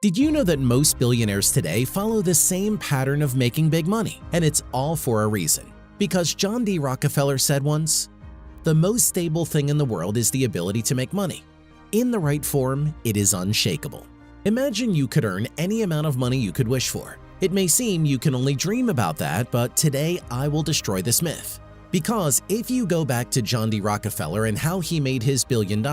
Did you know that most billionaires today follow the same pattern of making big money? And it's all for a reason. Because John D. Rockefeller said once, "The most stable thing in the world is the ability to make money. In the right form, it is unshakable." Imagine you could earn any amount of money you could wish for. It may seem you can only dream about that, but today I will destroy this myth. Because if you go back to John D. Rockefeller and how he made his $1 billion,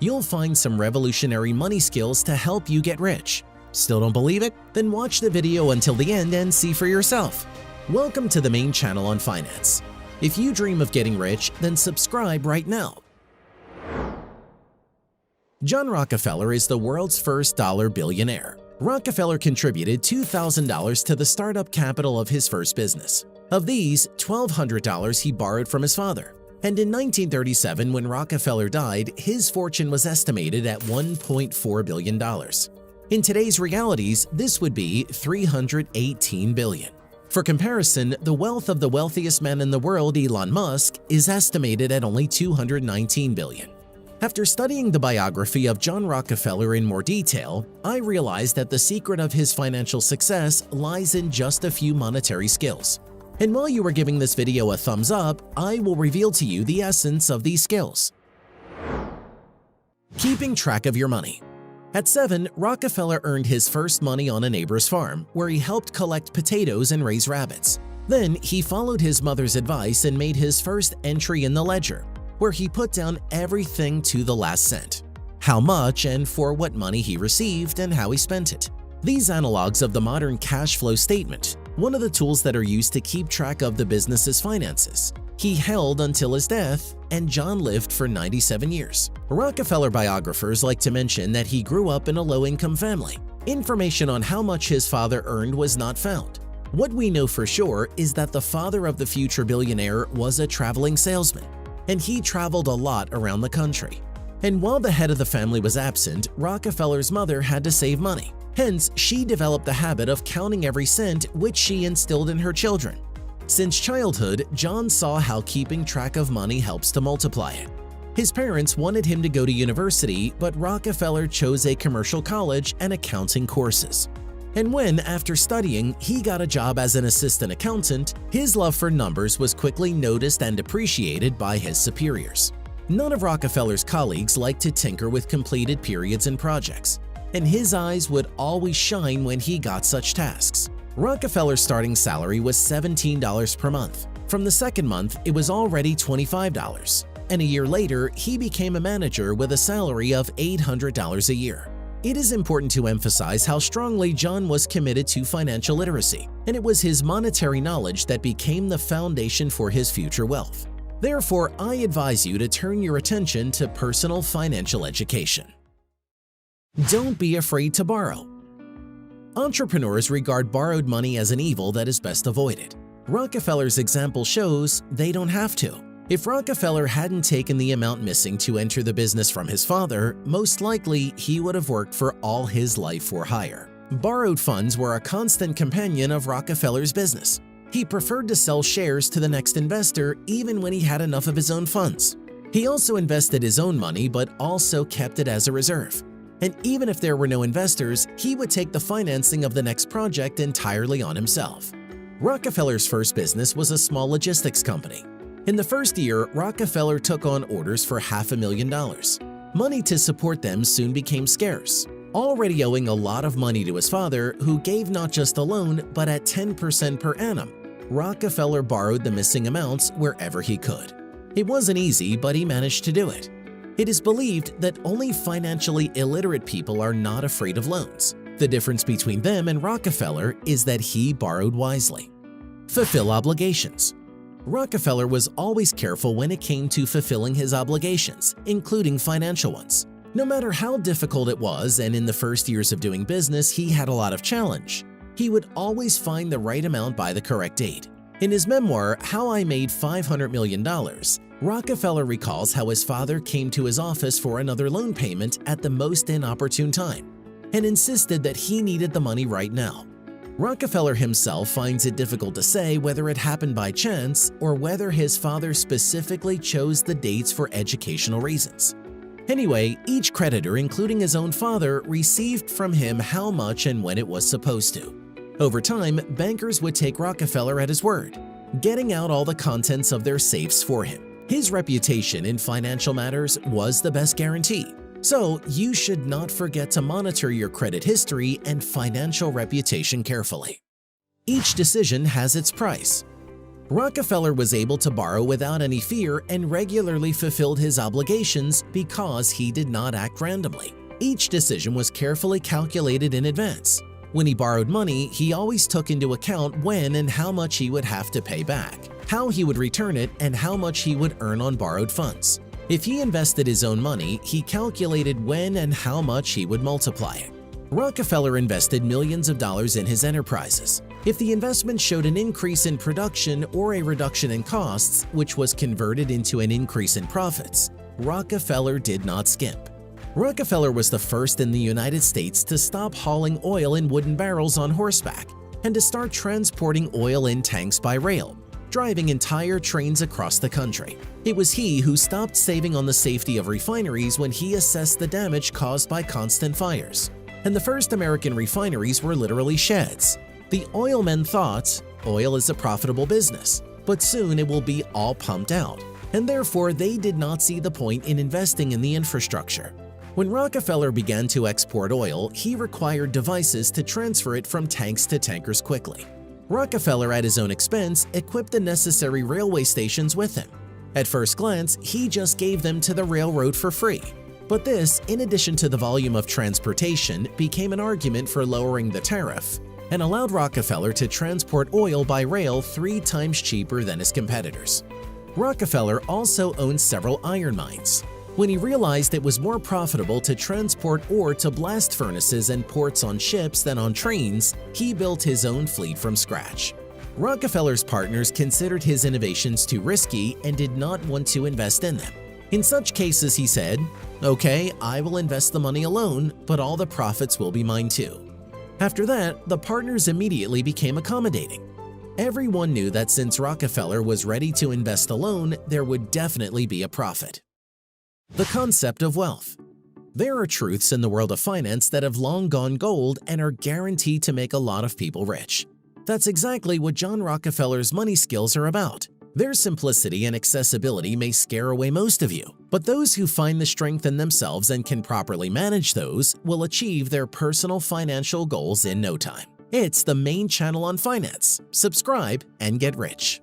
you'll find some revolutionary money skills to help you get rich. Still don't believe it? Then watch the video until the end and see for yourself. Welcome to the main channel on finance. If you dream of getting rich, then subscribe right now. John Rockefeller is the world's first dollar billionaire. Rockefeller contributed $2,000 to the startup capital of his first business. Of these, $1,200 he borrowed from his father. And in 1937, when Rockefeller died, his fortune was estimated at $1.4 billion. In today's realities, this would be $318 billion. For comparison, the wealth of the wealthiest man in the world, Elon Musk, is estimated at only $219 billion. After studying the biography of John Rockefeller in more detail, I realized that the secret of his financial success lies in just a few monetary skills. And while you are giving this video a thumbs up, I will reveal to you the essence of these skills. Keeping track of your money. At 7, Rockefeller earned his first money on a neighbor's farm, where he helped collect potatoes and raise rabbits. Then he followed his mother's advice and made his first entry in the ledger, where he put down everything to the last cent. How much and for what money he received and how he spent it. These analogs of the modern cash flow statement, one of the tools that are used to keep track of the business's finances. He held until his death, and John lived for 97 years. Rockefeller biographers like to mention that he grew up in a low-income family. Information on how much his father earned was not found. What we know for sure is that the father of the future billionaire was a traveling salesman, and he traveled a lot around the country. And while the head of the family was absent, Rockefeller's mother had to save money. Hence, she developed the habit of counting every cent, which she instilled in her children. Since childhood, John saw how keeping track of money helps to multiply it. His parents wanted him to go to university, but Rockefeller chose a commercial college and accounting courses. And when, after studying, he got a job as an assistant accountant, his love for numbers was quickly noticed and appreciated by his superiors. None of Rockefeller's colleagues liked to tinker with completed periods and projects, and his eyes would always shine when he got such tasks. Rockefeller's starting salary was $17 per month. From the second month, it was already $25, and a year later, he became a manager with a salary of $800 a year. It is important to emphasize how strongly John was committed to financial literacy, and it was his monetary knowledge that became the foundation for his future wealth. Therefore, I advise you to turn your attention to personal financial education. Don't be afraid to borrow. Entrepreneurs regard borrowed money as an evil that is best avoided. Rockefeller's example shows they don't have to. If Rockefeller hadn't taken the amount missing to enter the business from his father, most likely he would have worked for all his life for hire. Borrowed funds were a constant companion of Rockefeller's business. He preferred to sell shares to the next investor even when he had enough of his own funds. He also invested his own money but also kept it as a reserve. And even if there were no investors, he would take the financing of the next project entirely on himself. Rockefeller's first business was a small logistics company. In the first year, Rockefeller took on orders for $500,000. Money to support them soon became scarce. Already owing a lot of money to his father, who gave not just a loan, but at 10% per annum, Rockefeller borrowed the missing amounts wherever he could. It wasn't easy, but he managed to do it. It is believed that only financially illiterate people are not afraid of loans. The difference between them and Rockefeller is that he borrowed wisely. Fulfill obligations. Rockefeller was always careful when it came to fulfilling his obligations, including financial ones. No matter how difficult it was, and in the first years of doing business he had a lot of challenge, he would always find the right amount by the correct date. In his memoir, How I Made $500 Million, Rockefeller recalls how his father came to his office for another loan payment at the most inopportune time and insisted that he needed the money right now. Rockefeller himself finds it difficult to say whether it happened by chance or whether his father specifically chose the dates for educational reasons. Anyway, each creditor, including his own father, received from him how much and when it was supposed to. Over time, bankers would take Rockefeller at his word, getting out all the contents of their safes for him. His reputation in financial matters was the best guarantee. So, you should not forget to monitor your credit history and financial reputation carefully. Each decision has its price. Rockefeller was able to borrow without any fear and regularly fulfilled his obligations because he did not act randomly. Each decision was carefully calculated in advance. When he borrowed money, he always took into account when and how much he would have to pay back, how he would return it, and how much he would earn on borrowed funds. If he invested his own money, he calculated when and how much he would multiply it. Rockefeller invested millions of dollars in his enterprises. If the investment showed an increase in production or a reduction in costs, which was converted into an increase in profits, Rockefeller did not skimp. Rockefeller was the first in the United States to stop hauling oil in wooden barrels on horseback and to start transporting oil in tanks by rail, driving entire trains across the country. It was he who stopped saving on the safety of refineries when he assessed the damage caused by constant fires. And the first American refineries were literally sheds. The oil men thought, oil is a profitable business, but soon it will be all pumped out, and therefore they did not see the point in investing in the infrastructure. When Rockefeller began to export oil, he required devices to transfer it from tanks to tankers quickly. Rockefeller, at his own expense, equipped the necessary railway stations with him. At first glance, he just gave them to the railroad for free. But this, in addition to the volume of transportation, became an argument for lowering the tariff and allowed Rockefeller to transport oil by rail 3 times cheaper than his competitors. Rockefeller also owned several iron mines. When he realized it was more profitable to transport ore to blast furnaces and ports on ships than on trains, he built his own fleet from scratch. Rockefeller's partners considered his innovations too risky and did not want to invest in them. In such cases, he said, "Okay, I will invest the money alone, but all the profits will be mine too." After that, the partners immediately became accommodating. Everyone knew that since Rockefeller was ready to invest alone, there would definitely be a profit. The concept of wealth. There are truths in the world of finance that have long gone gold and are guaranteed to make a lot of people rich. That's exactly what John Rockefeller's money skills are about. Their simplicity and accessibility may scare away most of you, but those who find the strength in themselves and can properly manage those will achieve their personal financial goals in no time. It's the main channel on finance. Subscribe and get rich.